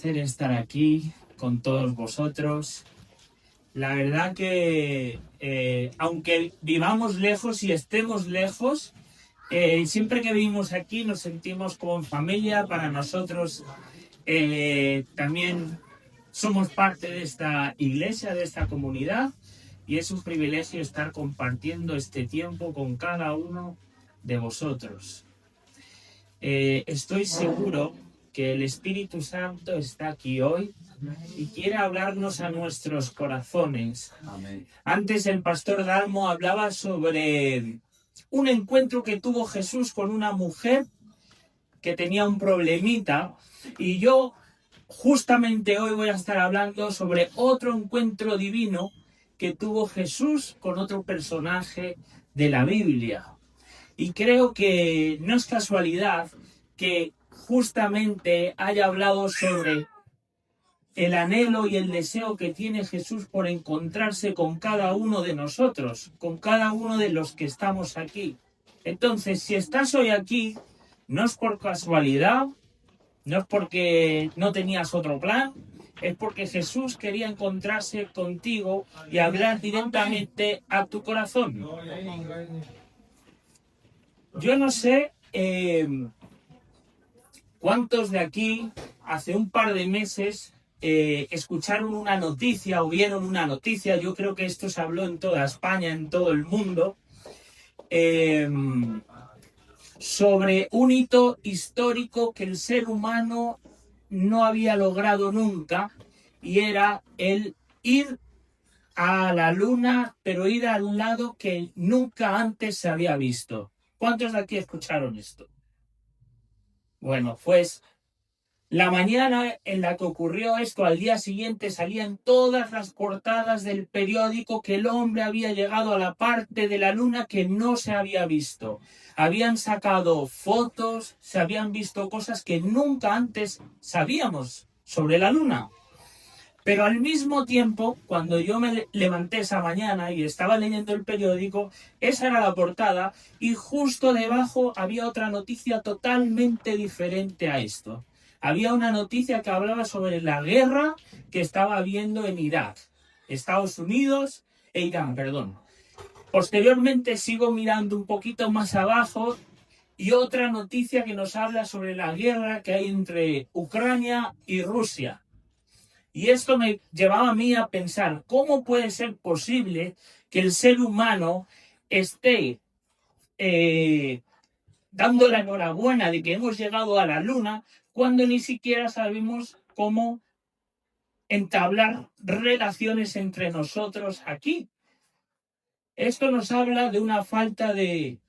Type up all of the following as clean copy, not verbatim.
placer estar aquí con todos vosotros. La verdad que aunque vivamos lejos y estemos lejos, siempre que vivimos aquí nos sentimos como en familia. Para nosotros también somos parte de esta iglesia, de esta comunidad, y es un privilegio estar compartiendo este tiempo con cada uno de vosotros. Estoy seguro que el Espíritu Santo está aquí hoy y quiere hablarnos a nuestros corazones. Amén. Antes el pastor Dalmo hablaba sobre un encuentro que tuvo Jesús con una mujer que tenía un problemita, y yo justamente hoy voy a estar hablando sobre otro encuentro divino que tuvo Jesús con otro personaje de la Biblia. Y creo que no es casualidad que justamente haya hablado sobre el anhelo y el deseo que tiene Jesús por encontrarse con cada uno de nosotros, con cada uno de los que estamos aquí. Entonces, si estás hoy aquí, no es por casualidad, no es porque no tenías otro plan, es porque Jesús quería encontrarse contigo y hablar directamente a tu corazón. Yo no sé cuántos de aquí hace un par de meses escucharon una noticia o vieron una noticia. Yo creo que esto se habló en toda España, en todo el mundo, sobre un hito histórico que el ser humano no había logrado nunca, y era el ir a la luna, pero ir a un lado que nunca antes se había visto. ¿Cuántos de aquí escucharon esto? Bueno, pues la mañana en la que ocurrió esto, al día siguiente salían todas las portadas del periódico que el hombre había llegado a la parte de la luna que no se había visto. Habían sacado fotos, se habían visto cosas que nunca antes sabíamos sobre la luna. Pero al mismo tiempo, cuando yo me levanté esa mañana y estaba leyendo el periódico, esa era la portada, y justo debajo había otra noticia totalmente diferente a esto. Había una noticia que hablaba sobre la guerra que estaba habiendo en Irak, Estados Unidos e Irán, perdón. Posteriormente sigo mirando un poquito más abajo y otra noticia que nos habla sobre la guerra que hay entre Ucrania y Rusia. Y esto me llevaba a mí a pensar, ¿cómo puede ser posible que el ser humano esté dando la enhorabuena de que hemos llegado a la luna cuando ni siquiera sabemos cómo entablar relaciones entre nosotros aquí? Esto nos habla de una falta de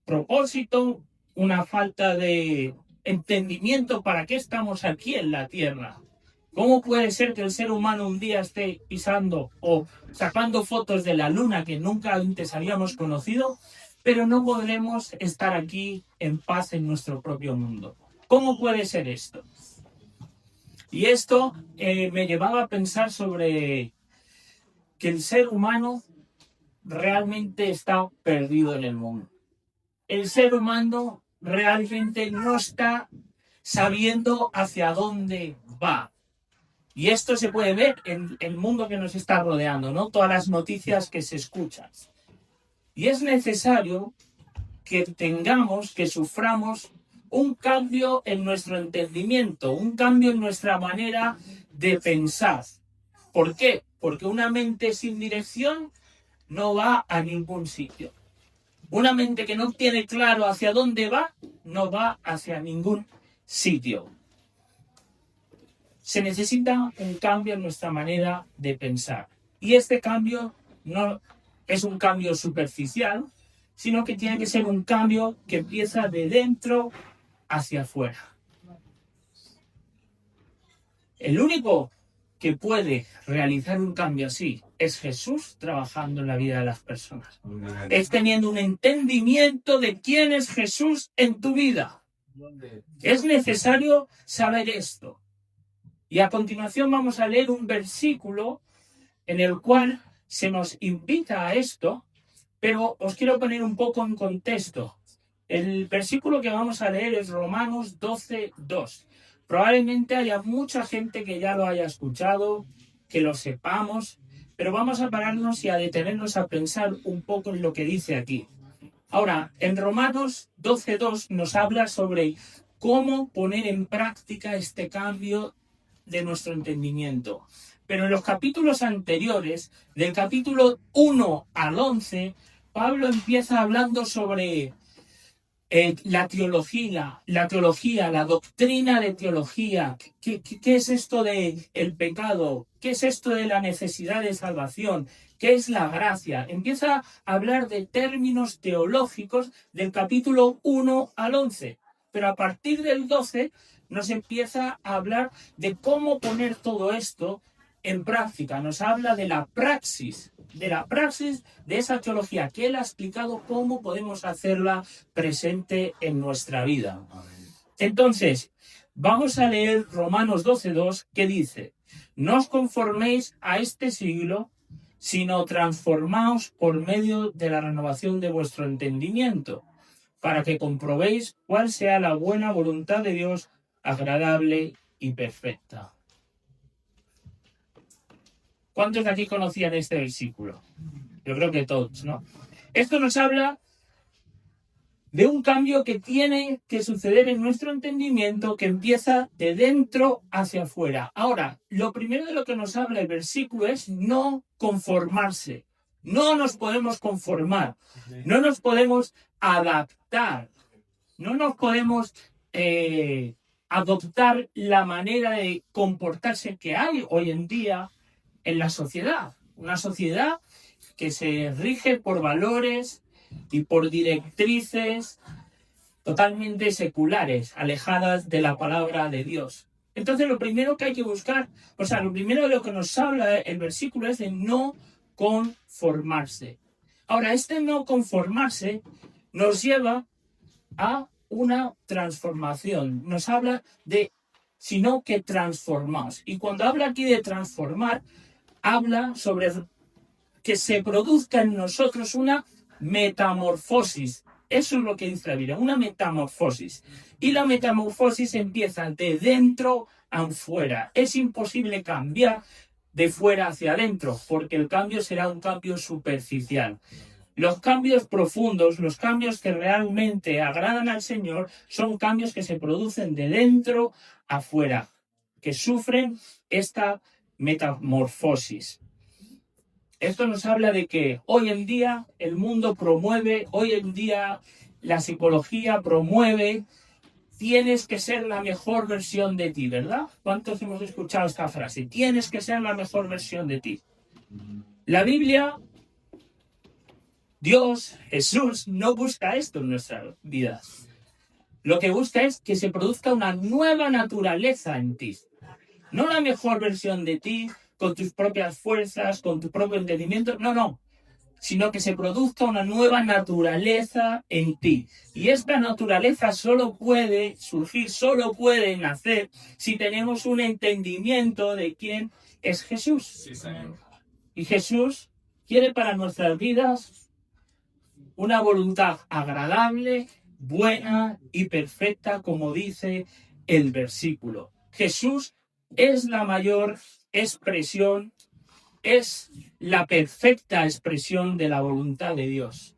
propósito, una falta de entendimiento para qué estamos aquí en la Tierra. ¿Cómo puede ser que el ser humano un día esté pisando o sacando fotos de la luna que nunca antes habíamos conocido, pero no podremos estar aquí en paz en nuestro propio mundo? ¿Cómo puede ser esto? Y esto me llevaba a pensar sobre que el ser humano realmente está perdido en el mundo. El ser humano realmente no está sabiendo hacia dónde va. Y esto se puede ver en el mundo que nos está rodeando, ¿no? Todas las noticias que se escuchan. Y es necesario que tengamos, que suframos un cambio en nuestro entendimiento, un cambio en nuestra manera de pensar. ¿Por qué? Porque una mente sin dirección no va a ningún sitio. Una mente que no tiene claro hacia dónde va, no va hacia ningún sitio. Se necesita un cambio en nuestra manera de pensar. Y este cambio no es un cambio superficial, sino que tiene que ser un cambio que empieza de dentro hacia afuera. El único que puede realizar un cambio así es Jesús trabajando en la vida de las personas. Es teniendo un entendimiento de quién es Jesús en tu vida. Es necesario saber esto. Y a continuación vamos a leer un versículo en el cual se nos invita a esto, pero os quiero poner un poco en contexto. El versículo que vamos a leer es Romanos 12:2. Probablemente haya mucha gente que ya lo haya escuchado, que lo sepamos, pero vamos a pararnos y a detenernos a pensar un poco en lo que dice aquí. Ahora, en Romanos 12:2 nos habla sobre cómo poner en práctica este cambio de nuestro entendimiento. Pero en los capítulos anteriores, del capítulo 1 al 11, Pablo empieza hablando sobre la doctrina de teología. ¿Qué es esto de el pecado? ¿Qué es esto de la necesidad de salvación? ¿Qué es la gracia? Empieza a hablar de términos teológicos del capítulo 1 al 11. Pero a partir del 12 nos empieza a hablar de cómo poner todo esto en práctica. Nos habla de la praxis de esa teología que él ha explicado, cómo podemos hacerla presente en nuestra vida. Entonces, vamos a leer Romanos 12:2, que dice: no os conforméis a este siglo, sino transformaos por medio de la renovación de vuestro entendimiento, para que comprobéis cuál sea la buena voluntad de Dios, agradable y perfecta. ¿Cuántos de aquí conocían este versículo? Yo creo que todos, ¿no? Esto nos habla de un cambio que tiene que suceder en nuestro entendimiento, que empieza de dentro hacia afuera. Ahora, lo primero de lo que nos habla el versículo es no conformarse. No nos podemos conformar, no nos podemos adaptar, no nos podemos adoptar la manera de comportarse que hay hoy en día en la sociedad. Una sociedad que se rige por valores y por directrices totalmente seculares, alejadas de la palabra de Dios. Entonces, lo primero que hay que buscar, lo primero de lo que nos habla el versículo es de no conformarse. Ahora, este no conformarse nos lleva a una transformación. Nos habla de, sino que transformamos. Y cuando habla aquí de transformar, habla sobre que se produzca en nosotros una metamorfosis. Eso es lo que dice la Biblia, una metamorfosis. Y la metamorfosis empieza de dentro a fuera. Es imposible cambiar de fuera hacia adentro, porque el cambio será un cambio superficial. Los cambios profundos, los cambios que realmente agradan al Señor, son cambios que se producen de dentro a fuera, que sufren esta metamorfosis. Esto nos habla de que hoy en día el mundo promueve, hoy en día la psicología promueve, tienes que ser la mejor versión de ti, ¿verdad? ¿Cuántos hemos escuchado esta frase? Tienes que ser la mejor versión de ti. La Biblia, Dios, Jesús, no busca esto en nuestra vida. Lo que busca es que se produzca una nueva naturaleza en ti. No la mejor versión de ti, con tus propias fuerzas, con tu propio entendimiento. No. Sino que se produzca una nueva naturaleza en ti. Y esta naturaleza solo puede surgir, solo puede nacer si tenemos un entendimiento de quién es Jesús. Sí, Señor. Y Jesús quiere para nuestras vidas una voluntad agradable, buena y perfecta, como dice el versículo. Jesús es la mayor expresión, es la perfecta expresión de la voluntad de Dios.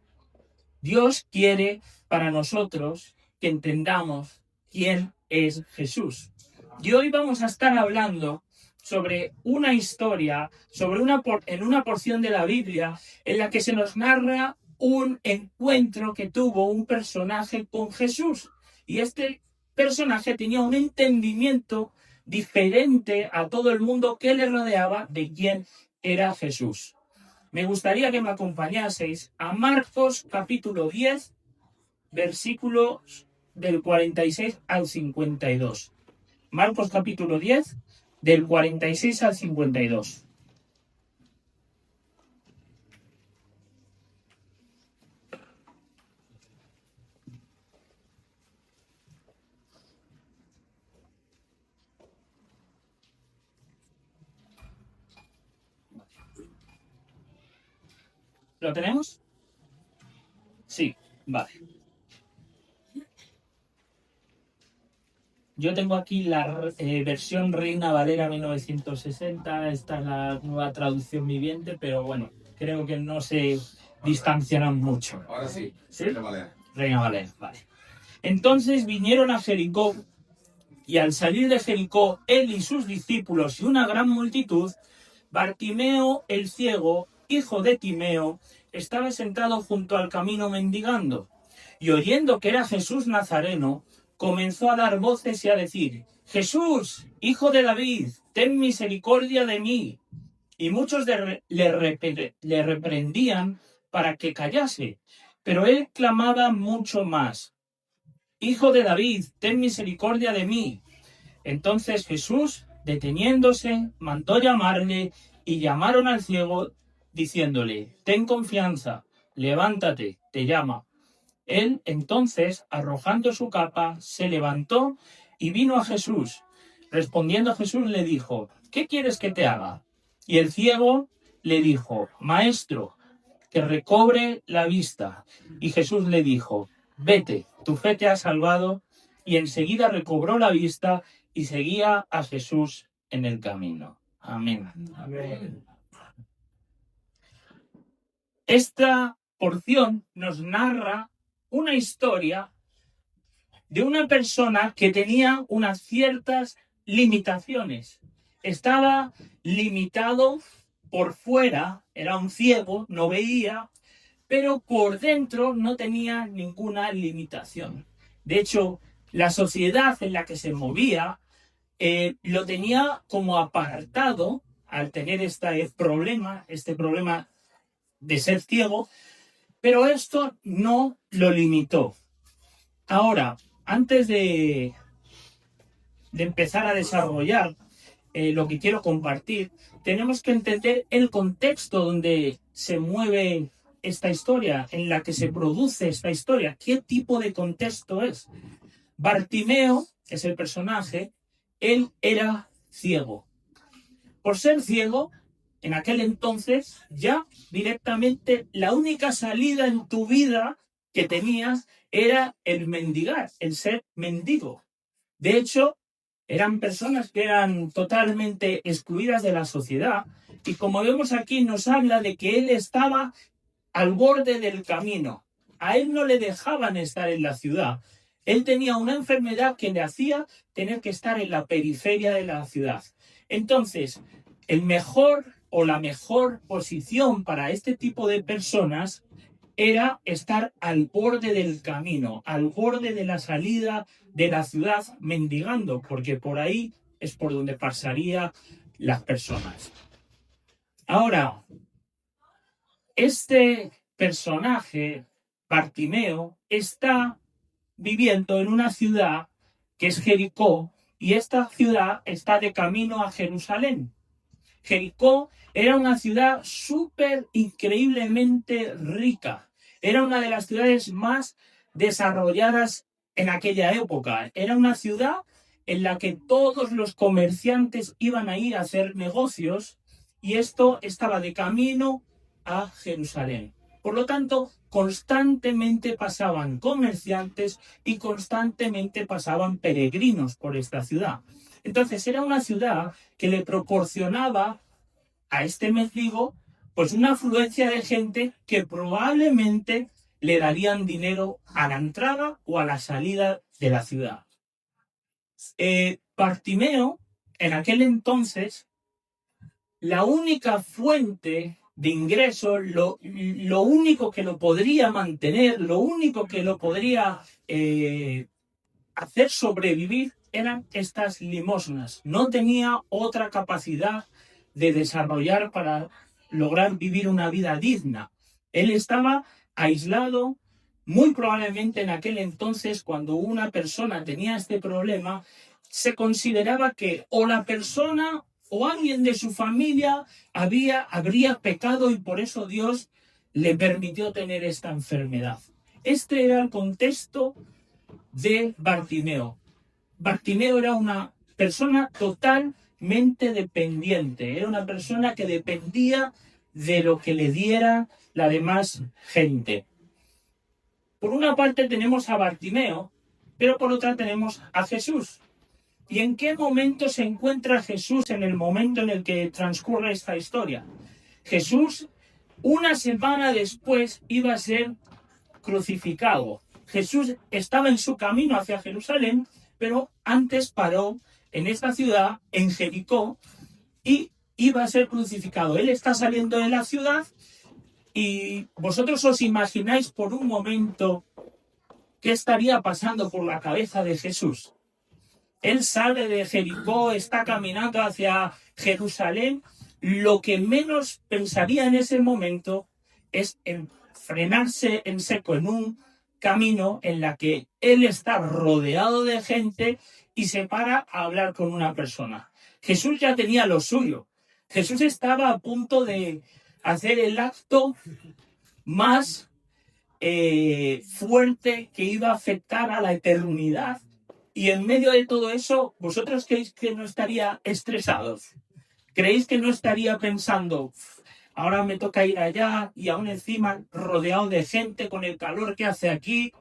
Dios quiere para nosotros que entendamos quién es Jesús. Y hoy vamos a estar hablando sobre una historia, en una porción de la Biblia en la que se nos narra un encuentro que tuvo un personaje con Jesús. Y este personaje tenía un entendimiento diferente a todo el mundo que le rodeaba de quién era Jesús. Me gustaría que me acompañaseis a Marcos capítulo 10, versículos del 46 al 52. Marcos capítulo 10, del 46 al 52. ¿Lo tenemos? Sí, vale. Yo tengo aquí la versión Reina Valera 1960, esta es la nueva traducción viviente, pero bueno, creo que no se distanciarán mucho. Ahora sí, ¿Sí? Reina Valera. Reina Valera, vale. Entonces vinieron a Jericó, y al salir de Jericó, él y sus discípulos y una gran multitud, Bartimeo el ciego, hijo de Timeo, estaba sentado junto al camino mendigando, y oyendo que era Jesús Nazareno, comenzó a dar voces y a decir: Jesús, hijo de David, ten misericordia de mí. Y muchos le reprendían para que callase, pero él clamaba mucho más: Hijo de David, ten misericordia de mí. Entonces Jesús, deteniéndose, mandó llamarle, y llamaron al ciego, diciéndole: ten confianza, levántate, te llama. Él entonces, arrojando su capa, se levantó y vino a Jesús. Respondiendo Jesús le dijo: ¿qué quieres que te haga? Y el ciego le dijo: Maestro, que recobre la vista. Y Jesús le dijo: vete, tu fe te ha salvado. Y enseguida recobró la vista y seguía a Jesús en el camino. Amén. Amén. Esta porción nos narra una historia de una persona que tenía unas ciertas limitaciones. Estaba limitado por fuera, era un ciego, no veía, pero por dentro no tenía ninguna limitación. De hecho, la sociedad en la que se movía lo tenía como apartado al tener este problema de ser ciego, pero esto no lo limitó. Ahora, antes de empezar a desarrollar lo que quiero compartir, tenemos que entender el contexto donde se mueve esta historia, en la que se produce esta historia. ¿Qué tipo de contexto es? Bartimeo es el personaje, él era ciego. Por ser ciego, en aquel entonces, ya directamente la única salida en tu vida que tenías era el mendigar, el ser mendigo. De hecho, eran personas que eran totalmente excluidas de la sociedad, y como vemos aquí nos habla de que él estaba al borde del camino. A él no le dejaban estar en la ciudad. Él tenía una enfermedad que le hacía tener que estar en la periferia de la ciudad. Entonces, el mejor o la mejor posición para este tipo de personas era estar al borde del camino, al borde de la salida de la ciudad, mendigando, porque por ahí es por donde pasarían las personas. Ahora, este personaje, Bartimeo, está viviendo en una ciudad que es Jericó, y esta ciudad está de camino a Jerusalén. Jericó era una ciudad súper increíblemente rica. Era una de las ciudades más desarrolladas en aquella época. Era una ciudad en la que todos los comerciantes iban a ir a hacer negocios, y esto estaba de camino a Jerusalén. Por lo tanto, constantemente pasaban comerciantes y constantemente pasaban peregrinos por esta ciudad. Entonces era una ciudad que le proporcionaba a este mendigo pues una afluencia de gente que probablemente le darían dinero a la entrada o a la salida de la ciudad. Bartimeo, en aquel entonces, la única fuente de ingreso, lo único que lo podría mantener, lo único que lo podría hacer sobrevivir eran estas limosnas. No tenía otra capacidad de desarrollar para lograr vivir una vida digna. Él estaba aislado. Muy probablemente en aquel entonces, cuando una persona tenía este problema, se consideraba que o la persona o alguien de su familia habría pecado, y por eso Dios le permitió tener esta enfermedad. Este era el contexto de Bartimeo. Bartimeo era una persona totalmente dependiente, era una persona que dependía de lo que le diera la demás gente. Por una parte tenemos a Bartimeo, pero por otra tenemos a Jesús. ¿Y en qué momento se encuentra Jesús en el momento en el que transcurre esta historia? Jesús, una semana después, iba a ser crucificado. Jesús estaba en su camino hacia Jerusalén, pero antes paró en esta ciudad, en Jericó, y iba a ser crucificado. Él está saliendo de la ciudad y vosotros os imagináis por un momento qué estaría pasando por la cabeza de Jesús. Él sale de Jericó, está caminando hacia Jerusalén. Lo que menos pensaría en ese momento es en frenarse en seco en un camino en la que él está rodeado de gente y se para a hablar con una persona. Jesús ya tenía lo suyo. Jesús estaba a punto de hacer el acto más fuerte que iba a afectar a la eternidad. Y en medio de todo eso, ¿vosotros creéis que no estaría estresado? ¿Creéis que no estaría pensando, ahora me toca ir allá y aún encima rodeado de gente con el calor que hace aquí?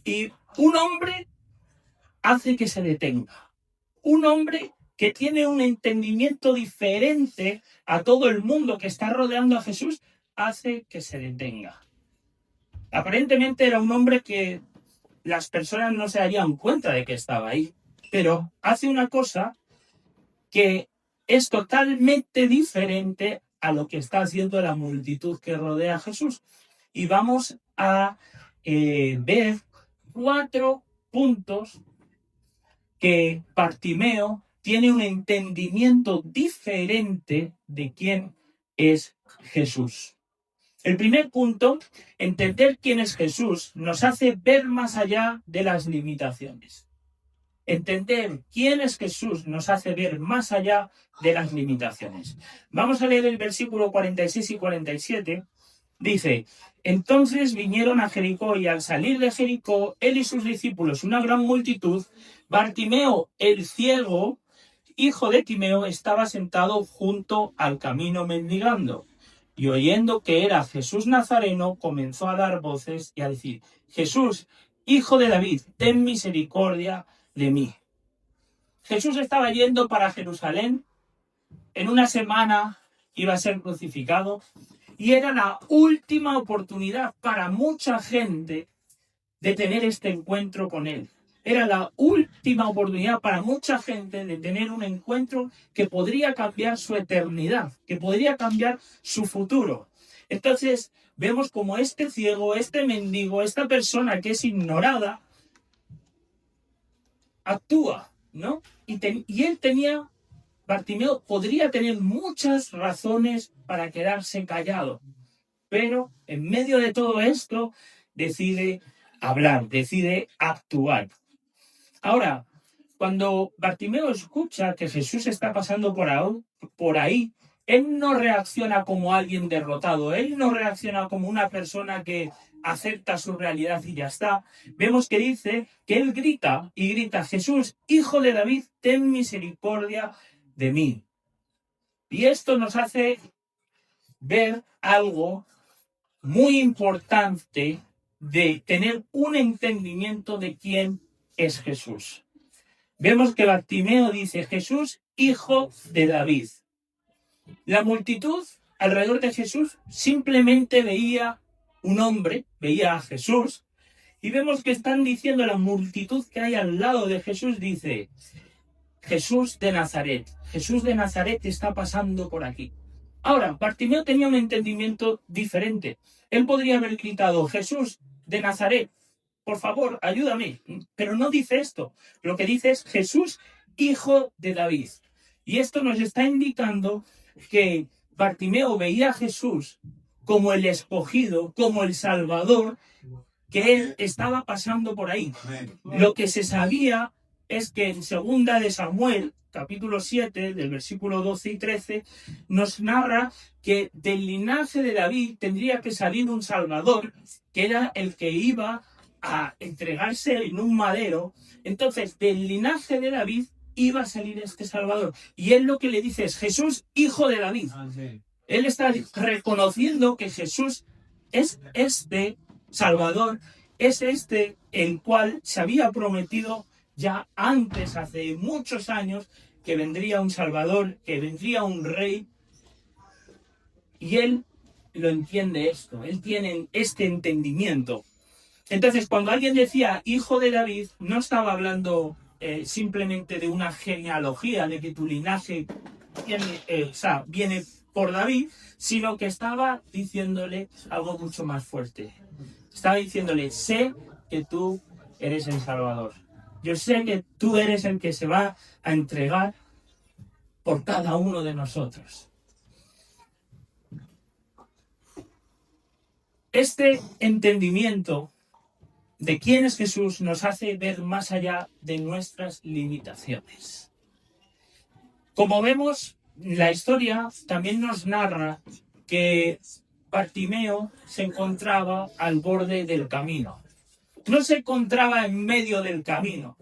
Y un hombre hace que se detenga. Un hombre que tiene un entendimiento diferente a todo el mundo que está rodeando a Jesús, hace que se detenga. Aparentemente era un hombre que las personas no se darían cuenta de que estaba ahí, pero hace una cosa que es totalmente diferente a lo que está haciendo la multitud que rodea a Jesús. Y vamos a ver 4 puntos que Bartimeo tiene un entendimiento diferente de quién es Jesús. El primer punto, entender quién es Jesús, nos hace ver más allá de las limitaciones. Entender quién es Jesús nos hace ver más allá de las limitaciones. Vamos a leer el versículo 46 y 47. Dice, entonces vinieron a Jericó y al salir de Jericó, él y sus discípulos, una gran multitud, Bartimeo, el ciego, hijo de Timeo, estaba sentado junto al camino mendigando. Y oyendo que era Jesús Nazareno, comenzó a dar voces y a decir, Jesús, hijo de David, ten misericordia de mí. Jesús estaba yendo para Jerusalén, en una semana iba a ser crucificado, y era la última oportunidad para mucha gente de tener este encuentro con él. Era la última oportunidad para mucha gente de tener un encuentro que podría cambiar su eternidad, que podría cambiar su futuro. Entonces, vemos como este ciego, este mendigo, esta persona que es ignorada, actúa, ¿no? Y él tenía, Bartimeo podría tener muchas razones para quedarse callado, pero en medio de todo esto decide hablar, decide actuar. Ahora, cuando Bartimeo escucha que Jesús está pasando por ahí, él no reacciona como alguien derrotado, él no reacciona como una persona que acepta su realidad y ya está. Vemos que dice que él grita y grita, Jesús, hijo de David, ten misericordia de mí. Y esto nos hace ver algo muy importante de tener un entendimiento de quién es Jesús. Vemos que Bartimeo dice, Jesús, hijo de David. La multitud alrededor de Jesús simplemente veía un hombre, veía a Jesús, y vemos que están diciendo la multitud que hay al lado de Jesús, dice, Jesús de Nazaret está pasando por aquí. Ahora, Bartimeo tenía un entendimiento diferente. Él podría haber gritado, Jesús de Nazaret, por favor, ayúdame. Pero no dice esto. Lo que dice es Jesús, hijo de David. Y esto nos está indicando que Bartimeo veía a Jesús como el escogido, como el Salvador, que él estaba pasando por ahí. Lo que se sabía es que en 2 de Samuel, capítulo 7, del versículo 12 y 13, nos narra que del linaje de David tendría que salir un Salvador, que era el que iba a entregarse en un madero. Entonces, del linaje de David iba a salir este Salvador. Y él lo que le dice es, Jesús, hijo de David. Él está reconociendo que Jesús es este Salvador, es este el cual se había prometido ya antes, hace muchos años, que vendría un Salvador, que vendría un Rey, y él lo entiende esto, él tiene este entendimiento. Entonces, cuando alguien decía hijo de David, no estaba hablando simplemente de una genealogía, de que tu linaje viene por David, sino que estaba diciéndole algo mucho más fuerte. Estaba diciéndole, sé que tú eres el Salvador. Yo sé que tú eres el que se va a entregar por cada uno de nosotros. Este entendimiento de quién es Jesús nos hace ver más allá de nuestras limitaciones. Como vemos, la historia también nos narra que Bartimeo se encontraba al borde del camino. No se encontraba en medio del camino,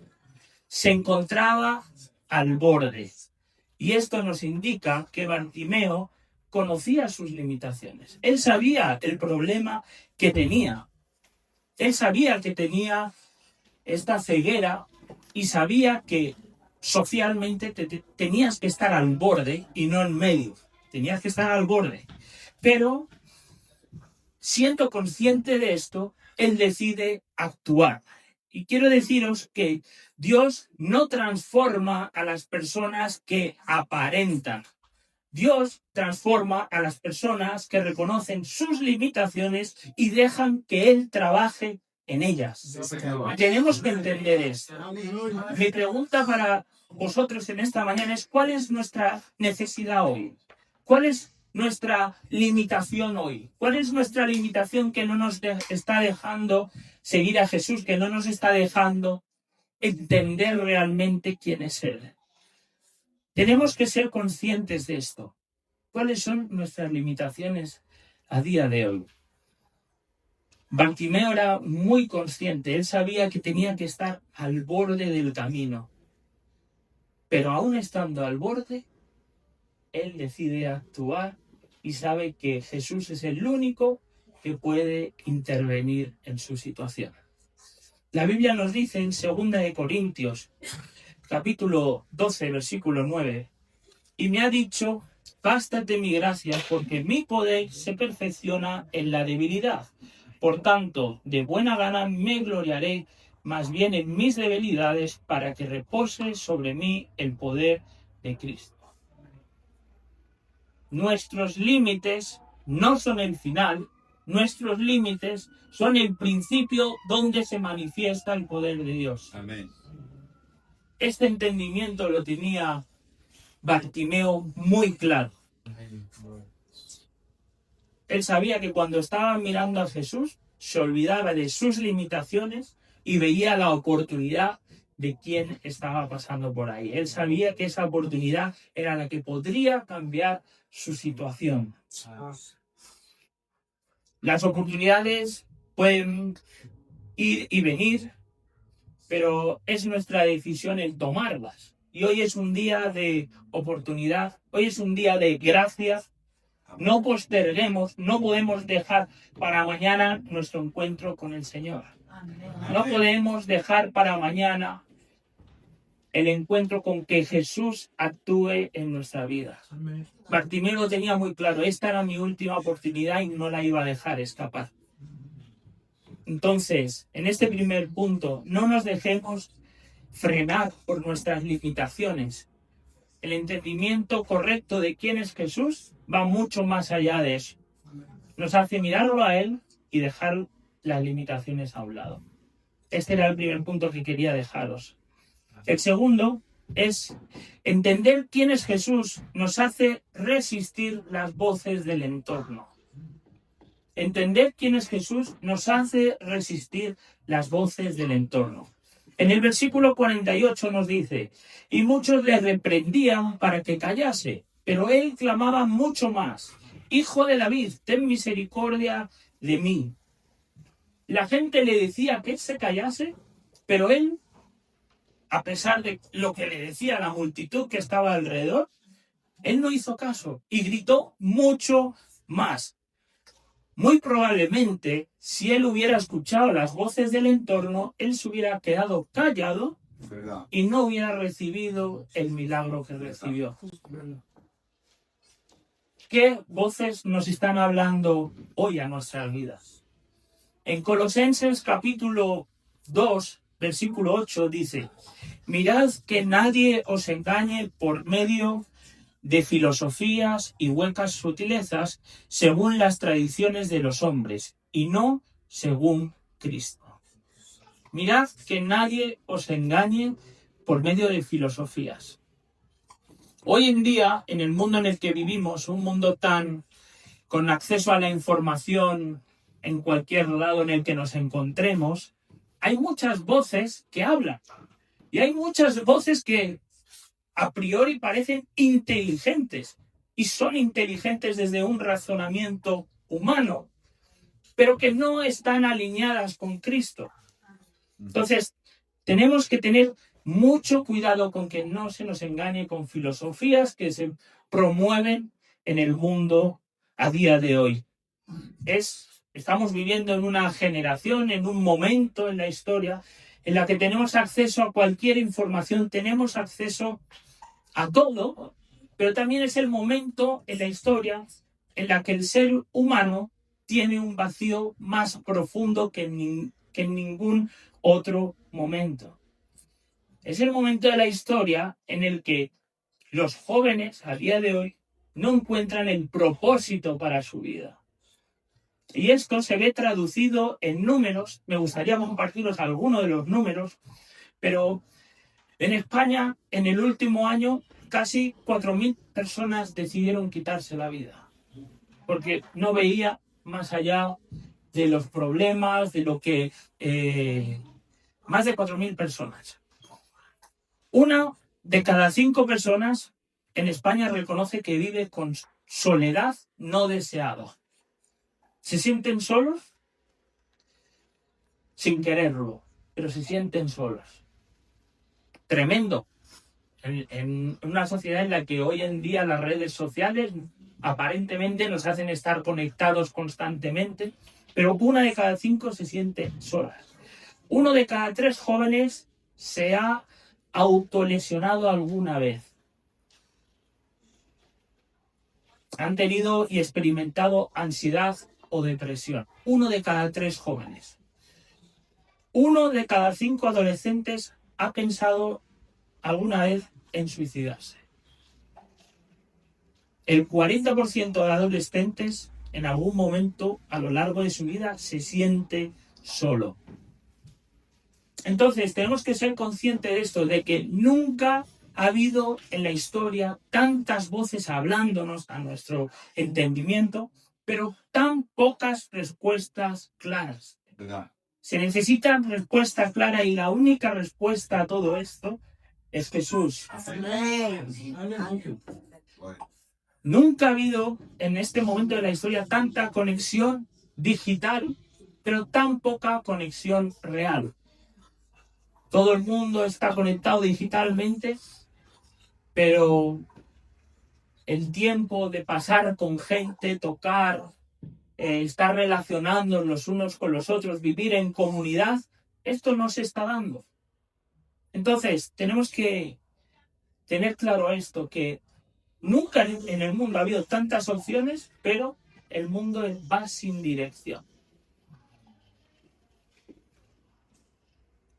se encontraba al borde. Y esto nos indica que Bartimeo conocía sus limitaciones. Él sabía el problema que tenía. Él sabía que tenía esta ceguera y sabía que socialmente tenías que estar al borde y no en medio. Tenías que estar al borde. Pero, siendo consciente de esto, él decide actuar. Y quiero deciros que Dios no transforma a las personas que aparentan. Dios transforma a las personas que reconocen sus limitaciones y dejan que Él trabaje en ellas. Tenemos que entender esto. Mi pregunta para vosotros en esta mañana es: ¿cuál es nuestra necesidad hoy? ¿Cuál es nuestra limitación hoy? ¿Cuál es nuestra limitación que no nos está dejando seguir a Jesús, que no nos está dejando entender realmente quién es Él? Tenemos que ser conscientes de esto. ¿Cuáles son nuestras limitaciones a día de hoy? Bartimeo era muy consciente, él sabía que tenía que estar al borde del camino. Pero aún estando al borde, él decide actuar y sabe que Jesús es el único que puede intervenir en su situación. La Biblia nos dice en 2 Corintios, capítulo 12, versículo 9, y me ha dicho: bástate mi gracia, porque mi poder se perfecciona en la debilidad. Por tanto, de buena gana me gloriaré más bien en mis debilidades, para que repose sobre mí el poder de Cristo. Nuestros límites no son el final, nuestros límites son el principio donde se manifiesta el poder de Dios. Amén. Este entendimiento lo tenía Bartimeo muy claro. Él sabía que cuando estaba mirando a Jesús, se olvidaba de sus limitaciones y veía la oportunidad de quien estaba pasando por ahí. Él sabía que esa oportunidad era la que podría cambiar su situación. Las oportunidades pueden ir y venir, pero es nuestra decisión el tomarlas. Y hoy es un día de oportunidad, hoy es un día de gracia. No posterguemos, no podemos dejar para mañana nuestro encuentro con el Señor. No podemos dejar para mañana el encuentro con que Jesús actúe en nuestra vida. Bartimeo lo tenía muy claro: esta era mi última oportunidad y no la iba a dejar escapar. Entonces, en este primer punto, no nos dejemos frenar por nuestras limitaciones. El entendimiento correcto de quién es Jesús va mucho más allá de eso. Nos hace mirarlo a Él y dejar las limitaciones a un lado. Este era el primer punto que quería dejaros. El segundo es entender quién es Jesús nos hace resistir las voces del entorno. Entender quién es Jesús nos hace resistir las voces del entorno. En el versículo 48 nos dice: y muchos le reprendían para que callase, pero él clamaba mucho más: Hijo de David, ten misericordia de mí. La gente le decía que él se callase, pero él, a pesar de lo que le decía la multitud que estaba alrededor, él no hizo caso y gritó mucho más. Muy probablemente, si él hubiera escuchado las voces del entorno, él se hubiera quedado callado ¿Verdad? y no hubiera recibido el milagro que recibió. ¿Qué voces nos están hablando hoy a nuestras vidas? En Colosenses capítulo 2, versículo 8 dice: mirad que nadie os engañe por medio de filosofías y huecas sutilezas según las tradiciones de los hombres y no según Cristo. Mirad que nadie os engañe por medio de filosofías. Hoy en día, en el mundo en el que vivimos, un mundo tan con acceso a la información en cualquier lado en el que nos encontremos, hay muchas voces que hablan. Y hay muchas voces que a priori parecen inteligentes. Y son inteligentes desde un razonamiento humano, pero que no están alineadas con Cristo. Entonces, tenemos que tener mucho cuidado con que no se nos engañe con filosofías que se promueven en el mundo a día de hoy. Estamos viviendo en una generación, en un momento en la historia en la que tenemos acceso a cualquier información, tenemos acceso a todo, pero también es el momento en la historia en la que el ser humano tiene un vacío más profundo que en ningún otro momento. Es el momento de la historia en el que los jóvenes a día de hoy no encuentran el propósito para su vida. Y esto se ve traducido en números. Me gustaría compartiros algunos de los números, pero en España, en el último año, casi 4.000 personas decidieron quitarse la vida, porque no veía más allá de los problemas, de lo que... más de 4.000 personas. Una de cada 5 personas en España reconoce que vive con soledad no deseada. ¿Se sienten solos? Sin quererlo, pero se sienten solos. Tremendo. En una sociedad en la que hoy en día las redes sociales aparentemente nos hacen estar conectados constantemente, pero 1 de cada 5 se siente sola. 1 de cada 3 jóvenes se ha autolesionado alguna vez. Han tenido y experimentado ansiedad o depresión. 1 de cada 3 jóvenes. 1 de cada 5 adolescentes ha pensado alguna vez en suicidarse. El 40% de adolescentes en algún momento a lo largo de su vida se siente solo. Entonces tenemos que ser conscientes de esto, de que nunca ha habido en la historia tantas voces hablándonos a nuestro entendimiento, pero tan pocas respuestas claras. ¿Verdad? Se necesita respuesta clara y la única respuesta a todo esto es Jesús. Nunca ha habido en este momento de la historia tanta conexión digital, pero tan poca conexión real. Todo el mundo está conectado digitalmente, pero el tiempo de pasar con gente, tocar, estar relacionándonos los unos con los otros, vivir en comunidad, esto no se está dando. Entonces, tenemos que tener claro esto, que nunca en el mundo ha habido tantas opciones, pero el mundo va sin dirección.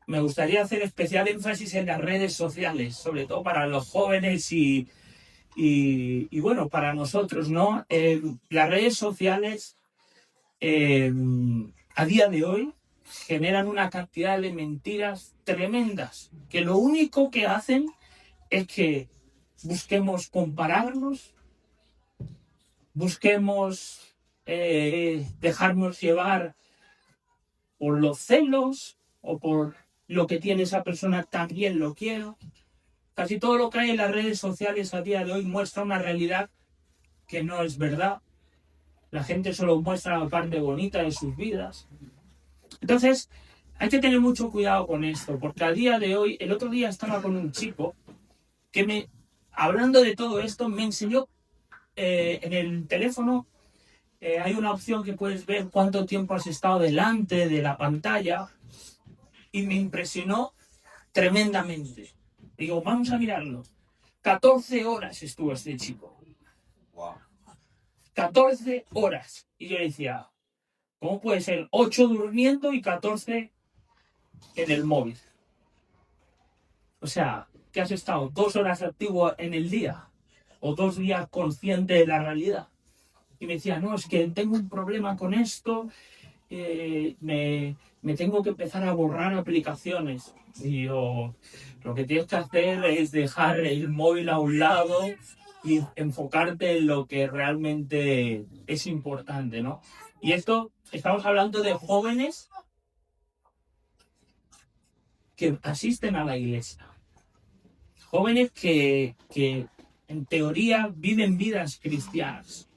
Me gustaría hacer especial énfasis en las redes sociales, sobre todo para los jóvenes y bueno, para nosotros, ¿no? Las redes sociales a día de hoy generan una cantidad de mentiras tremendas, que lo único que hacen es que busquemos compararnos, busquemos dejarnos llevar por los celos o por lo que tiene esa persona, también lo quiero. Casi todo lo que hay en las redes sociales a día de hoy muestra una realidad que no es verdad. La gente solo muestra la parte bonita de sus vidas. Entonces, hay que tener mucho cuidado con esto, porque a día de hoy, el otro día estaba con un chico que hablando de todo esto, me enseñó en el teléfono, hay una opción que puedes ver cuánto tiempo has estado delante de la pantalla, y me impresionó tremendamente. Digo, vamos a mirarlo. 14 horas estuvo este chico. 14 horas. Y yo decía, ¿cómo puede ser 8 durmiendo y 14 en el móvil? O sea, que has estado 2 horas activo en el día o 2 días consciente de la realidad. Y me decía, no, es que tengo un problema con esto, me tengo que empezar a borrar aplicaciones. Y yo, lo que tienes que hacer es dejar el móvil a un lado y enfocarte en lo que realmente es importante, ¿no? Y esto, estamos hablando de jóvenes que asisten a la iglesia. Jóvenes que en teoría viven vidas cristianas.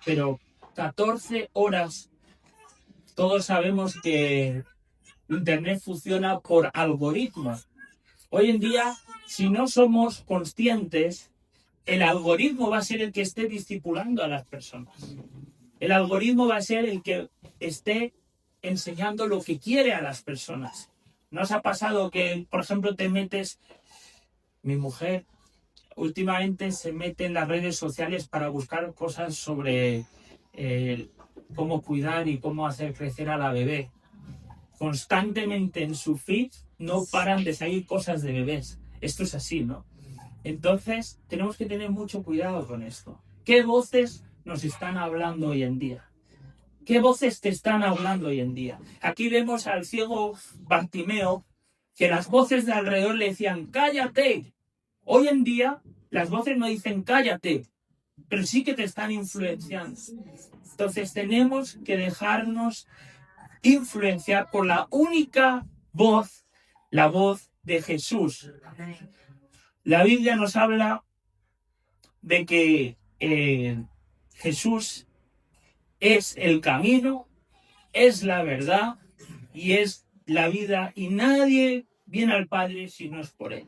Pero 14 horas, todos sabemos que Internet funciona por algoritmos. Hoy en día, si no somos conscientes, el algoritmo va a ser el que esté discipulando a las personas. El algoritmo va a ser el que esté enseñando lo que quiere a las personas. ¿No os ha pasado que, por ejemplo, te metes... Mi mujer últimamente se mete en las redes sociales para buscar cosas sobre cómo cuidar y cómo hacer crecer a la bebé. Constantemente en su feed no paran de salir cosas de bebés. Esto es así, ¿no? Entonces, tenemos que tener mucho cuidado con esto. ¿Qué voces nos están hablando hoy en día? ¿Qué voces te están hablando hoy en día? Aquí vemos al ciego Bartimeo, que las voces de alrededor le decían, ¡cállate! Hoy en día, las voces no dicen, ¡cállate! Pero sí que te están influenciando. Entonces, tenemos que dejarnos influenciar por la única voz, la voz de Jesús. La Biblia nos habla de que Jesús es el camino, es la verdad y es la vida, y nadie viene al Padre si no es por Él.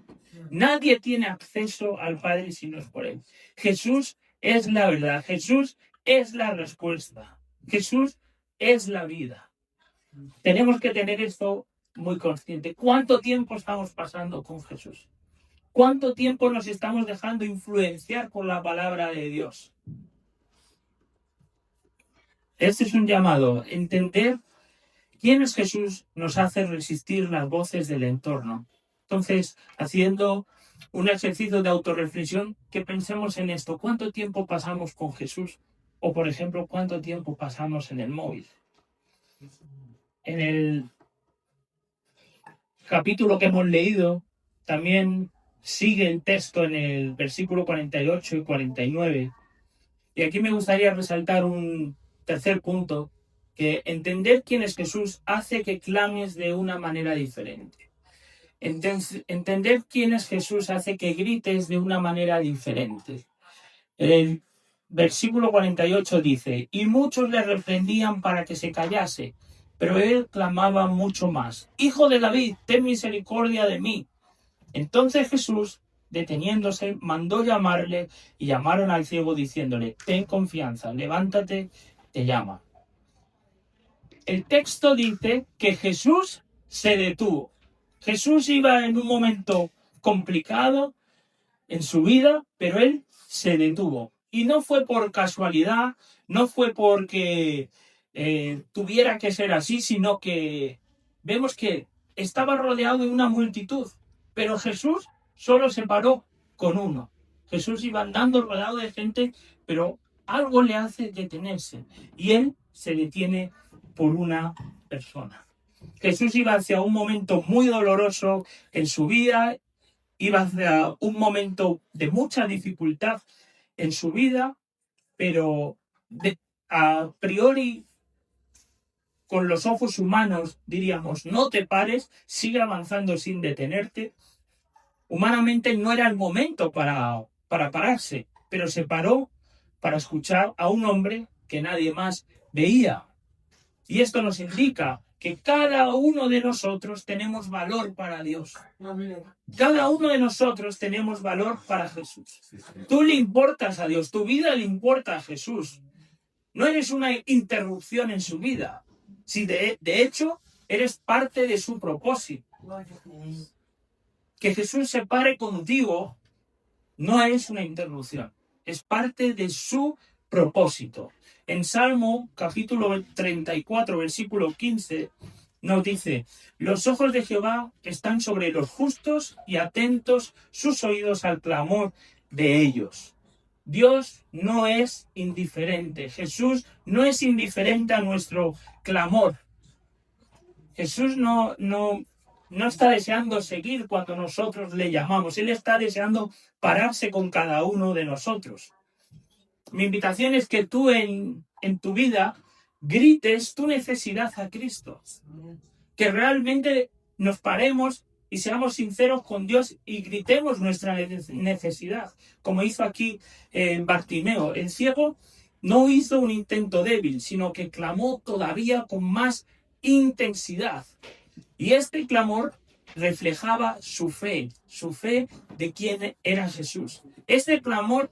Nadie tiene acceso al Padre si no es por Él. Jesús es la verdad, Jesús es la respuesta, Jesús es la vida. Tenemos que tener esto muy consciente. ¿Cuánto tiempo estamos pasando con Jesús? ¿Cuánto tiempo nos estamos dejando influenciar por la palabra de Dios? Este es un llamado. Entender quién es Jesús nos hace resistir las voces del entorno. Entonces, haciendo un ejercicio de autorreflexión, que pensemos en esto. ¿Cuánto tiempo pasamos con Jesús? O, por ejemplo, ¿cuánto tiempo pasamos en el móvil? En el capítulo que hemos leído, también sigue el texto en el versículo 48 y 49. Y aquí me gustaría resaltar un tercer punto, que entender quién es Jesús hace que clames de una manera diferente. Entender quién es Jesús hace que grites de una manera diferente. El versículo 48 dice, y muchos le reprendían para que se callase, pero él clamaba mucho más, Hijo de David, ten misericordia de mí. Entonces Jesús, deteniéndose, mandó llamarle, y llamaron al ciego diciéndole, ten confianza, levántate, te llama. El texto dice que Jesús se detuvo. Jesús iba en un momento complicado en su vida, pero él se detuvo. Y no fue por casualidad, no fue porque tuviera que ser así, sino que vemos que estaba rodeado de una multitud. Pero Jesús solo se paró con uno. Jesús iba andando rodeado de gente, pero algo le hace detenerse. Y él se detiene por una persona. Jesús iba hacia un momento muy doloroso en su vida, iba hacia un momento de mucha dificultad en su vida, pero a priori, con los ojos humanos, diríamos, no te pares, sigue avanzando sin detenerte. Humanamente no era el momento para pararse, pero se paró para escuchar a un hombre que nadie más veía. Y esto nos indica que cada uno de nosotros tenemos valor para Dios. Cada uno de nosotros tenemos valor para Jesús. Tú le importas a Dios, tu vida le importa a Jesús. No eres una interrupción en su vida. Si de hecho, eres parte de su propósito. Que Jesús se pare contigo no es una interrupción, es parte de su propósito. En Salmo capítulo 34, versículo 15, nos dice: los ojos de Jehová están sobre los justos y atentos sus oídos al clamor de ellos. Dios no es indiferente. Jesús no es indiferente a nuestro clamor. Jesús no está deseando seguir cuando nosotros le llamamos. Él está deseando pararse con cada uno de nosotros. Mi invitación es que tú en tu vida grites tu necesidad a Cristo. Que realmente nos paremos y seamos sinceros con Dios y gritemos nuestra necesidad. Como hizo aquí Bartimeo. El ciego no hizo un intento débil, sino que clamó todavía con más intensidad. Y este clamor reflejaba su fe de quién era Jesús. Este clamor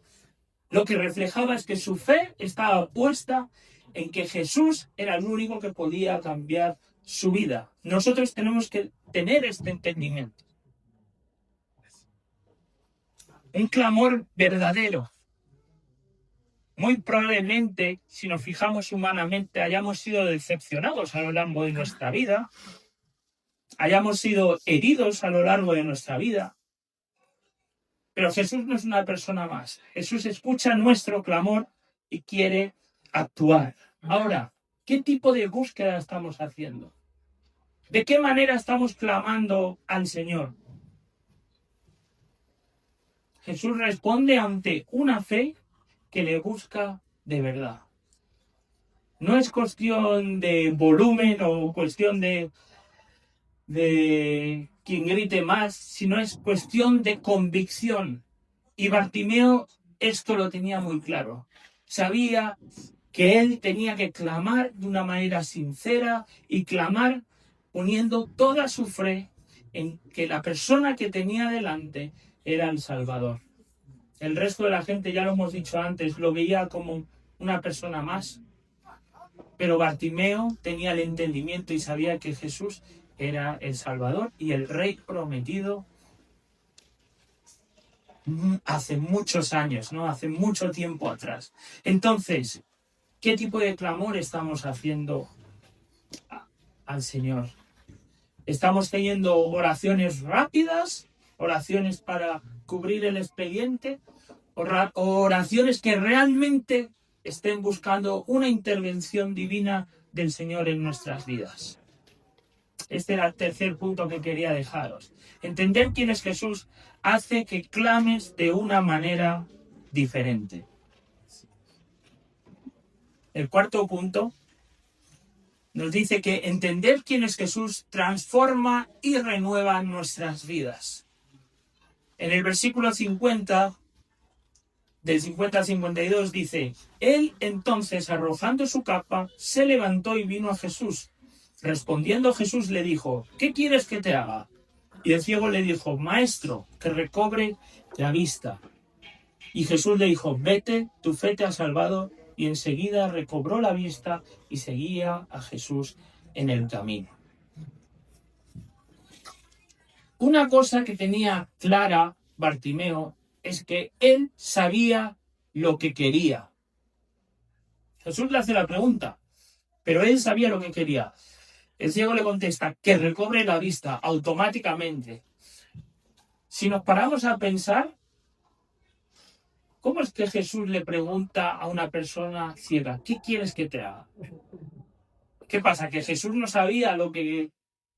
lo que reflejaba es que su fe estaba puesta en que Jesús era el único que podía cambiar su vida. Nosotros tenemos que tener este entendimiento. Un clamor verdadero. Muy probablemente, si nos fijamos humanamente, hayamos sido decepcionados a lo largo de nuestra vida, hayamos sido heridos a lo largo de nuestra vida. Pero Jesús no es una persona más. Jesús escucha nuestro clamor y quiere actuar. Ahora, ¿qué tipo de búsqueda estamos haciendo? ¿De qué manera estamos clamando al Señor? Jesús responde ante una fe que le busca de verdad. No es cuestión de volumen o cuestión de quien grite más, sino es cuestión de convicción. Y Bartimeo esto lo tenía muy claro. Sabía que él tenía que clamar de una manera sincera y clamar poniendo toda su fe en que la persona que tenía delante era el Salvador. El resto de la gente, ya lo hemos dicho antes, lo veía como una persona más. Pero Bartimeo tenía el entendimiento y sabía que Jesús era el Salvador y el Rey prometido hace muchos años, ¿no? Hace mucho tiempo atrás. Entonces, ¿qué tipo de clamor estamos haciendo al Señor? ¿Estamos teniendo oraciones rápidas? ¿Oraciones para cubrir el expediente? ¿O oraciones que realmente estén buscando una intervención divina del Señor en nuestras vidas? Este era el tercer punto que quería dejaros. Entender quién es Jesús hace que clames de una manera diferente. El cuarto punto nos dice que entender quién es Jesús transforma y renueva nuestras vidas. En el versículo 50, del 50 al 52, dice: él entonces, arrojando su capa, se levantó y vino a Jesús. Respondiendo Jesús le dijo: ¿qué quieres que te haga? Y el ciego le dijo: maestro, que recobre la vista. Y Jesús le dijo: vete, tu fe te ha salvado. Y enseguida recobró la vista y seguía a Jesús en el camino. Una cosa que tenía clara Bartimeo es que él sabía lo que quería. Jesús le hace la pregunta, pero él sabía lo que quería. El ciego le contesta: que recobre la vista automáticamente. Si nos paramos a pensar, ¿cómo es que Jesús le pregunta a una persona ciega: ¿qué quieres que te haga? ¿Qué pasa? ¿Que Jesús no sabía lo que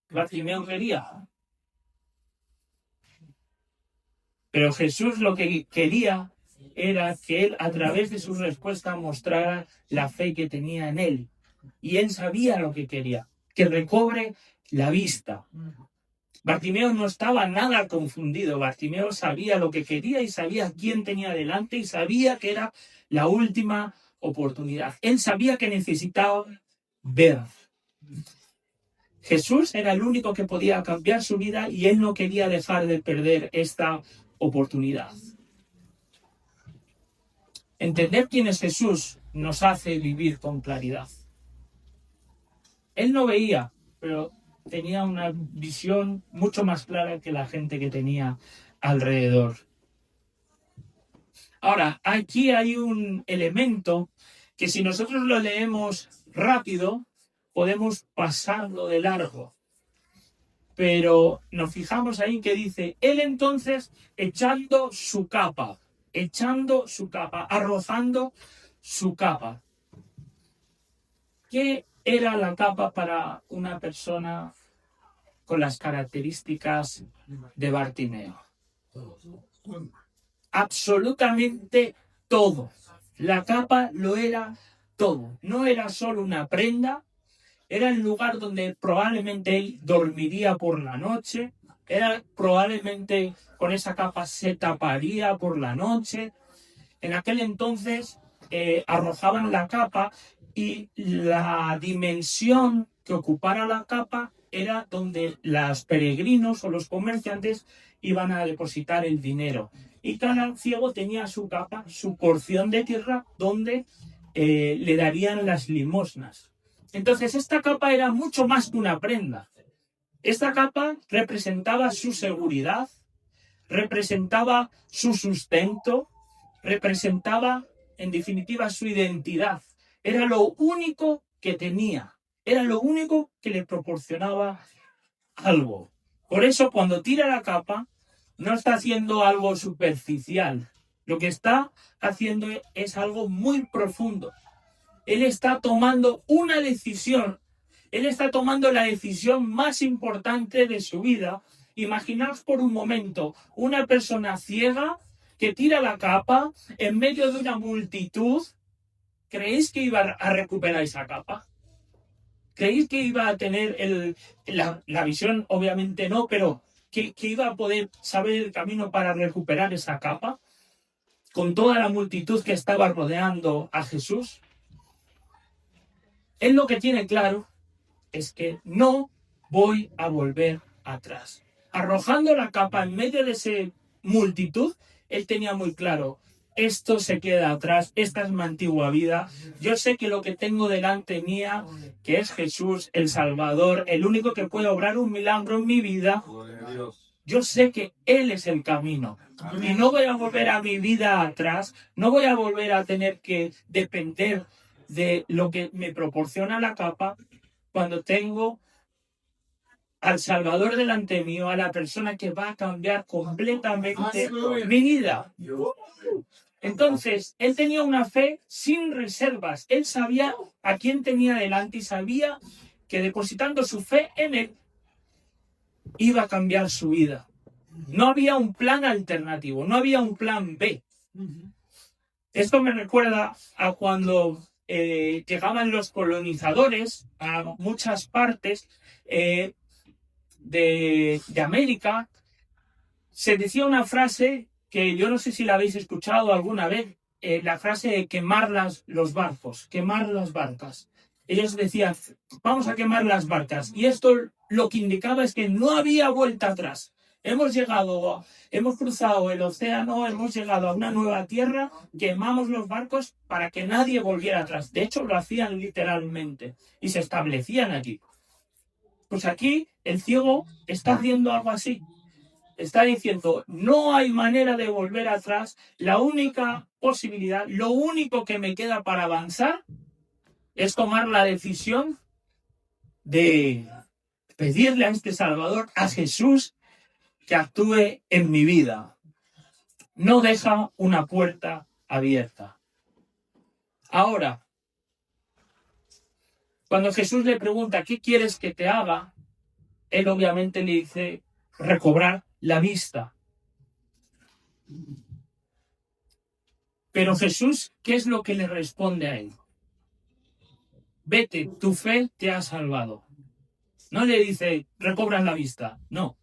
Bartimeo quería? Pero Jesús lo que quería era que él, a través de su respuesta, mostrara la fe que tenía en él. Y él sabía lo que quería: que recobre la vista. Bartimeo no estaba nada confundido. Bartimeo sabía lo que quería y sabía quién tenía delante y sabía que era la última oportunidad. Él sabía que necesitaba ver. Jesús era el único que podía cambiar su vida y él no quería dejar de perder esta oportunidad. Entender quién es Jesús nos hace vivir con claridad. Él no veía, pero tenía una visión mucho más clara que la gente que tenía alrededor. Ahora, aquí hay un elemento que si nosotros lo leemos rápido, podemos pasarlo de largo. Pero nos fijamos ahí que dice, él entonces echando su capa, arrojando su capa. ¿Qué era la capa para una persona con las características de Bartimeo? Absolutamente todo. La capa lo era todo. No era solo una prenda, era el lugar donde probablemente él dormiría por la noche, era probablemente con esa capa se taparía por la noche. En aquel entonces arrojaban la capa y la dimensión que ocupara la capa era donde los peregrinos o los comerciantes iban a depositar el dinero. Y cada ciego tenía su capa, su porción de tierra donde le darían las limosnas. Entonces esta capa era mucho más que una prenda. Esta capa representaba su seguridad, representaba su sustento, representaba, en definitiva, su identidad. Era lo único que tenía, era lo único que le proporcionaba algo. Por eso, cuando tira la capa, no está haciendo algo superficial. Lo que está haciendo es algo muy profundo. Él está tomando una decisión. Él está tomando la decisión más importante de su vida. Imaginaos por un momento una persona ciega que tira la capa en medio de una multitud. ¿Creéis que iba a recuperar esa capa? ¿Creéis que iba a tener la visión? Obviamente no, pero que iba a poder saber el camino para recuperar esa capa con toda la multitud que estaba rodeando a Jesús. Él lo que tiene claro es que no voy a volver atrás. Arrojando la capa en medio de esa multitud, él tenía muy claro, esto se queda atrás, esta es mi antigua vida. Yo sé que lo que tengo delante mía, que es Jesús, el Salvador, el único que puede obrar un milagro en mi vida, yo sé que Él es el camino. Y no voy a volver a mi vida atrás, no voy a volver a tener que depender de lo que me proporciona la capa cuando tengo al Salvador delante mío, a la persona que va a cambiar completamente mi vida. Entonces, él tenía una fe sin reservas. Él sabía a quién tenía delante y sabía que depositando su fe en él iba a cambiar su vida. No había un plan alternativo, no había un plan B. Esto me recuerda a cuando llegaban los colonizadores a muchas partes de América. Se decía una frase que yo no sé si la habéis escuchado alguna vez, la frase de quemar los barcos, quemar las barcas. Ellos decían, vamos a quemar las barcas. Y esto lo que indicaba es que no había vuelta atrás. Hemos cruzado el océano, hemos llegado a una nueva tierra, quemamos los barcos para que nadie volviera atrás. De hecho, lo hacían literalmente y se establecían aquí. Pues aquí el ciego está haciendo algo así. Está diciendo, no hay manera de volver atrás, la única posibilidad, lo único que me queda para avanzar es tomar la decisión de pedirle a este Salvador, a Jesús, que actúe en mi vida. No deja una puerta abierta. Ahora, cuando Jesús le pregunta, ¿qué quieres que te haga? Él obviamente le dice, recobrar la vista. Pero Jesús, ¿qué es lo que le responde a él? Vete, tu fe te ha salvado. No le dice, recobras la vista. No,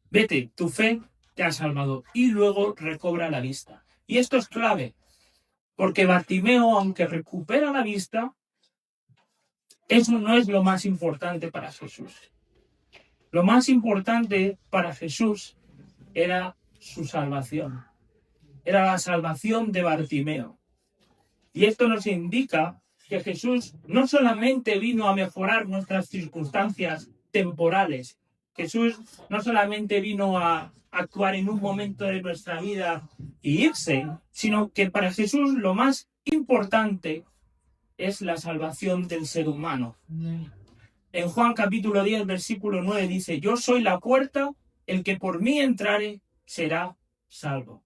vete, tu fe te ha salvado. Y luego recobra la vista. Y esto es clave, porque Bartimeo, aunque recupera la vista, eso no es lo más importante para Jesús. Lo más importante para Jesús era su salvación. Era la salvación de Bartimeo. Y esto nos indica que Jesús no solamente vino a mejorar nuestras circunstancias temporales. Jesús no solamente vino a actuar en un momento de nuestra vida y irse, sino que para Jesús lo más importante es la salvación del ser humano. En Juan capítulo 10, versículo 9 dice: yo soy la puerta, el que por mí entrare será salvo.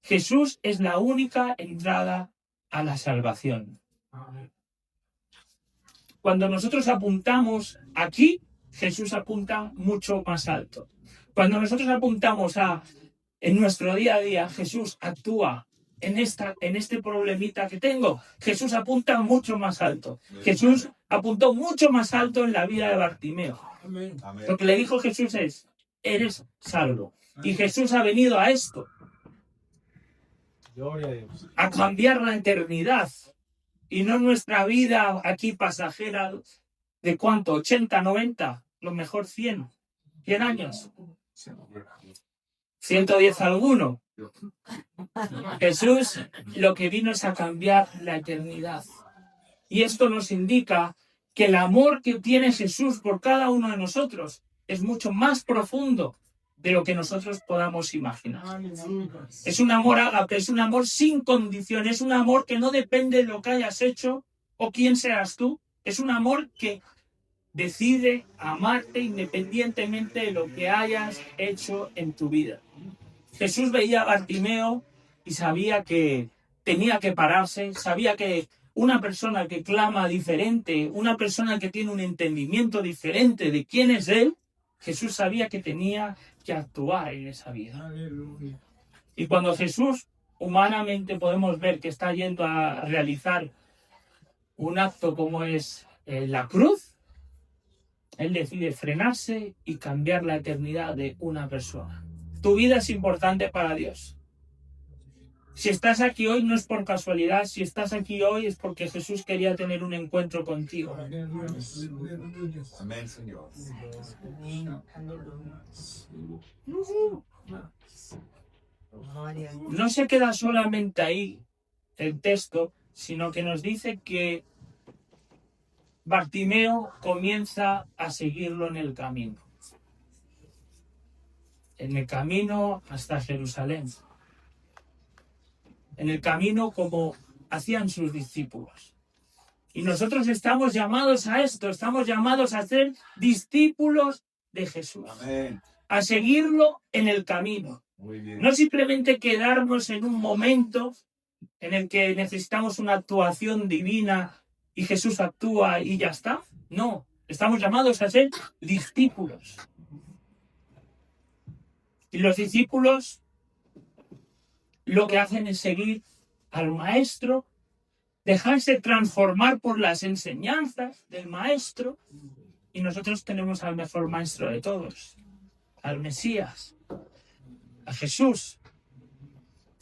Jesús es la única entrada a la salvación. Cuando nosotros apuntamos aquí, Jesús apunta mucho más alto. Cuando nosotros apuntamos en nuestro día a día, Jesús actúa en este problemita que tengo, Jesús apunta mucho más alto. Jesús apuntó mucho más alto en la vida de Bartimeo. Lo que le dijo Jesús es: eres salvo. Y Jesús ha venido a esto, a cambiar la eternidad, y no nuestra vida aquí pasajera de ¿cuánto? 80, 90, lo mejor 100 años. 110 alguno. Jesús lo que vino es a cambiar la eternidad. Y esto nos indica que el amor que tiene Jesús por cada uno de nosotros es mucho más profundo de lo que nosotros podamos imaginar. Es un amor ágape, es un amor sin condición, es un amor que no depende de lo que hayas hecho o quién seas tú. Es un amor que decide amarte independientemente de lo que hayas hecho en tu vida. Jesús veía a Bartimeo y sabía que tenía que pararse, sabía que una persona que clama diferente, una persona que tiene un entendimiento diferente de quién es Él, Jesús sabía que tenía que actuar en esa vida. Y cuando Jesús, humanamente, podemos ver que está yendo a realizar un acto como es la cruz, Él decide frenarse y cambiar la eternidad de una persona. Tu vida es importante para Dios. Si estás aquí hoy no es por casualidad, si estás aquí hoy es porque Jesús quería tener un encuentro contigo. Amén, Señor. No se queda solamente ahí el texto, sino que nos dice que Bartimeo comienza a seguirlo en el camino. En el camino hasta Jerusalén. En el camino como hacían sus discípulos. Y nosotros estamos llamados a esto, estamos llamados a ser discípulos de Jesús. Amén. A seguirlo en el camino. Muy bien. No simplemente quedarnos en un momento en el que necesitamos una actuación divina y Jesús actúa y ya está. No, estamos llamados a ser discípulos. Y los discípulos lo que hacen es seguir al maestro, dejarse transformar por las enseñanzas del maestro, y nosotros tenemos al mejor maestro de todos, al Mesías, a Jesús.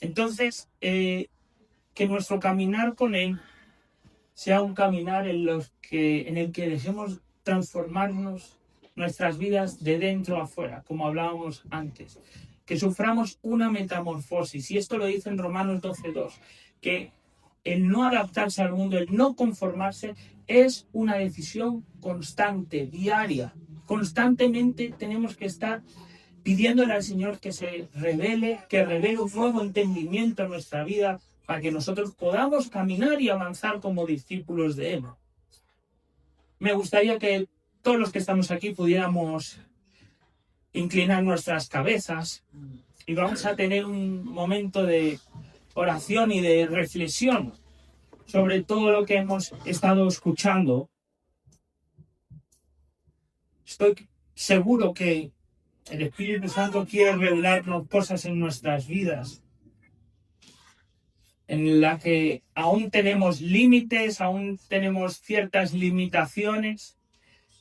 Entonces, que nuestro caminar con Él sea un caminar en el que dejemos transformarnos nuestras vidas de dentro a afuera, como hablábamos antes. Que suframos una metamorfosis, y esto lo dice en Romanos 12:2, que el no adaptarse al mundo, el no conformarse, es una decisión constante, diaria. Constantemente tenemos que estar pidiéndole al Señor que se revele, que revele un nuevo entendimiento en nuestra vida para que nosotros podamos caminar y avanzar como discípulos de Él. Me gustaría que todos los que estamos aquí pudiéramos inclinar nuestras cabezas y vamos a tener un momento de oración y de reflexión sobre todo lo que hemos estado escuchando. Estoy seguro que el Espíritu Santo quiere revelarnos cosas en nuestras vidas en la que aún tenemos límites, aún tenemos ciertas limitaciones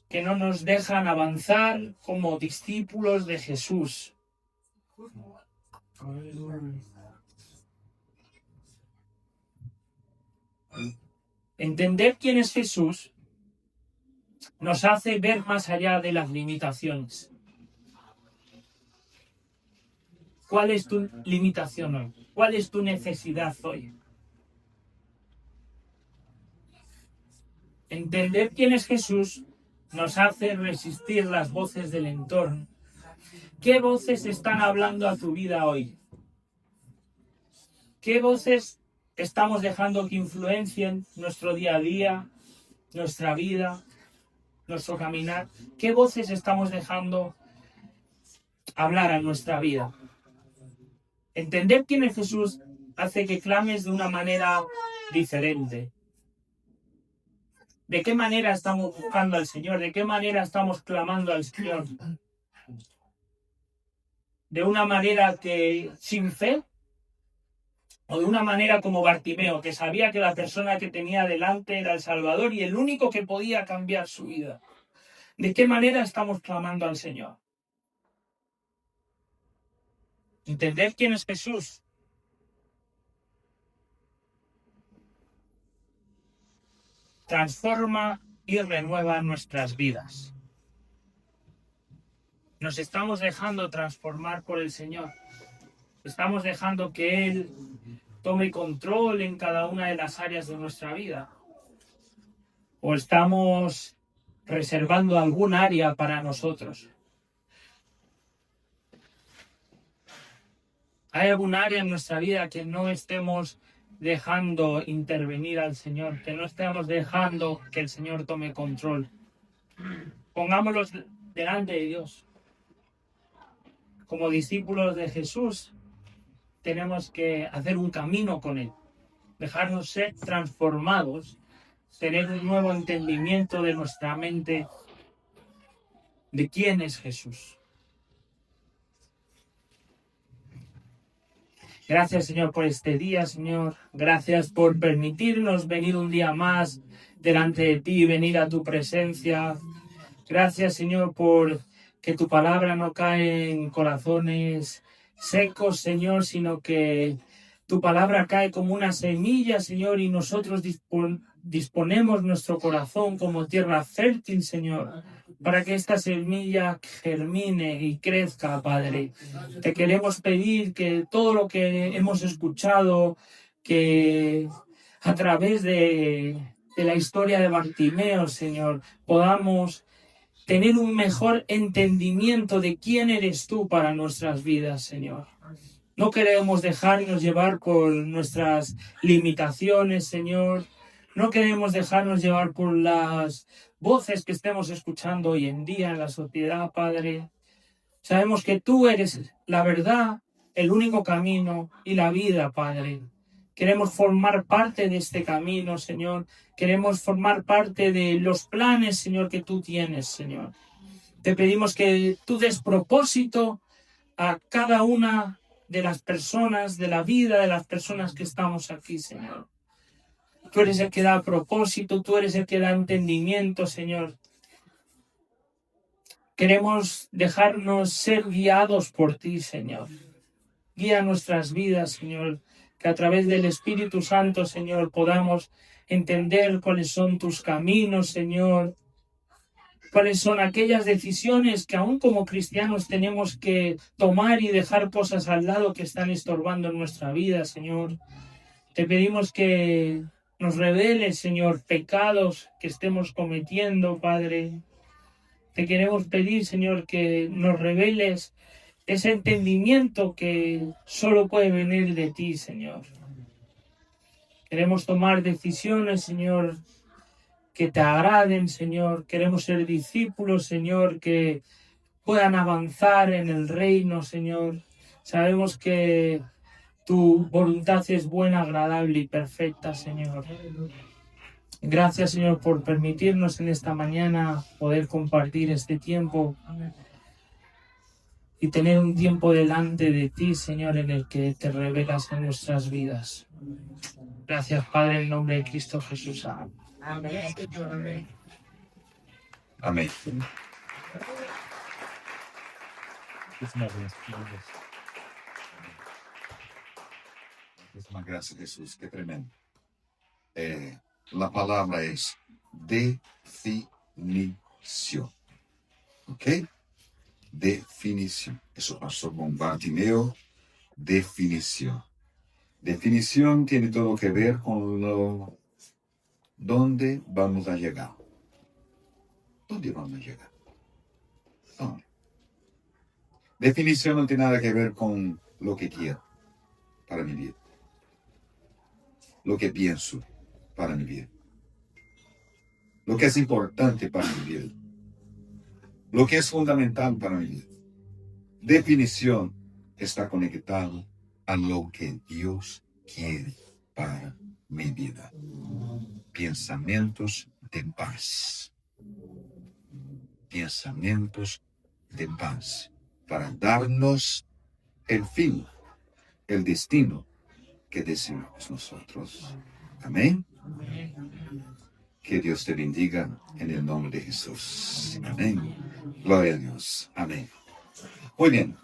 que no nos dejan avanzar como discípulos de Jesús. Entender quién es Jesús nos hace ver más allá de las limitaciones. ¿Cuál es tu limitación hoy? ¿Cuál es tu necesidad hoy? Entender quién es Jesús nos hace resistir las voces del entorno. ¿Qué voces están hablando a tu vida hoy? ¿Qué voces estamos dejando que influencien nuestro día a día, nuestra vida, nuestro caminar? ¿Qué voces estamos dejando hablar a nuestra vida? Entender quién es Jesús hace que clames de una manera diferente. ¿De qué manera estamos buscando al Señor? ¿De qué manera estamos clamando al Señor? ¿De una manera que sin fe? ¿O de una manera como Bartimeo, que sabía que la persona que tenía delante era el Salvador y el único que podía cambiar su vida? ¿De qué manera estamos clamando al Señor? Entender quién es Jesús. Transforma y renueva nuestras vidas. Nos estamos dejando transformar por el Señor. Estamos dejando que Él tome control en cada una de las áreas de nuestra vida. O estamos reservando algún área para nosotros. ¿Hay algún área en nuestra vida que no estemos dejando intervenir al Señor? Que no estemos dejando que el Señor tome control. Pongámoslos delante de Dios. Como discípulos de Jesús, tenemos que hacer un camino con Él. Dejarnos ser transformados. Tener un nuevo entendimiento de nuestra mente de quién es Jesús. Gracias, Señor, por este día, Señor. Gracias por permitirnos venir un día más delante de ti, venir a tu presencia. Gracias, Señor, por que tu palabra no cae en corazones secos, Señor, sino que tu palabra cae como una semilla, Señor, y nosotros disponemos nuestro corazón como tierra fértil, Señor, para que esta semilla germine y crezca, Padre. Te queremos pedir que todo lo que hemos escuchado, que a través de la historia de Bartimeo, Señor, podamos tener un mejor entendimiento de quién eres tú para nuestras vidas, Señor. No queremos dejarnos llevar por nuestras limitaciones, Señor. No queremos dejarnos llevar por las voces que estemos escuchando hoy en día en la sociedad, Padre. Sabemos que tú eres la verdad, el único camino y la vida, Padre. Queremos formar parte de este camino, Señor. Queremos formar parte de los planes, Señor, que tú tienes, Señor. Te pedimos que tú des propósito a cada una de las personas, de la vida de las personas que estamos aquí, Señor. Tú eres el que da propósito, tú eres el que da entendimiento, Señor. Queremos dejarnos ser guiados por ti, Señor. Guía nuestras vidas, Señor, que a través del Espíritu Santo, Señor, podamos entender cuáles son tus caminos, Señor, cuáles son aquellas decisiones que aún como cristianos tenemos que tomar y dejar cosas al lado que están estorbando en nuestra vida, Señor. Te pedimos que nos reveles, Señor, pecados que estemos cometiendo, Padre. Te queremos pedir, Señor, que nos reveles ese entendimiento que solo puede venir de ti, Señor. Queremos tomar decisiones, Señor, que te agraden, Señor. Queremos ser discípulos, Señor, que puedan avanzar en el reino, Señor. Sabemos que tu voluntad es buena, agradable y perfecta, Señor. Gracias, Señor, por permitirnos en esta mañana poder compartir este tiempo y tener un tiempo delante de ti, Señor, en el que te revelas en nuestras vidas. Gracias, Padre, en el nombre de Cristo Jesús. Amén. Amén. Muchísimas gracias, Jesús. Qué tremendo. La palabra es definición. ¿Ok? Definición. Eso pasó con Bartimeo. Definición. Definición tiene todo que ver con dónde vamos a llegar. ¿Dónde vamos a llegar? No. Definición no tiene nada que ver con lo que quiero para mi vida, lo que pienso para mi vida, lo que es importante para mi vida, lo que es fundamental para mi vida. Definición está conectado a lo que Dios quiere para mi vida. Pensamientos de paz. Pensamientos de paz para darnos el fin, el destino que deseamos nosotros. Amén. Que Dios te bendiga en el nombre de Jesús. Amén. Gloria a Dios. Amén. Muy bien.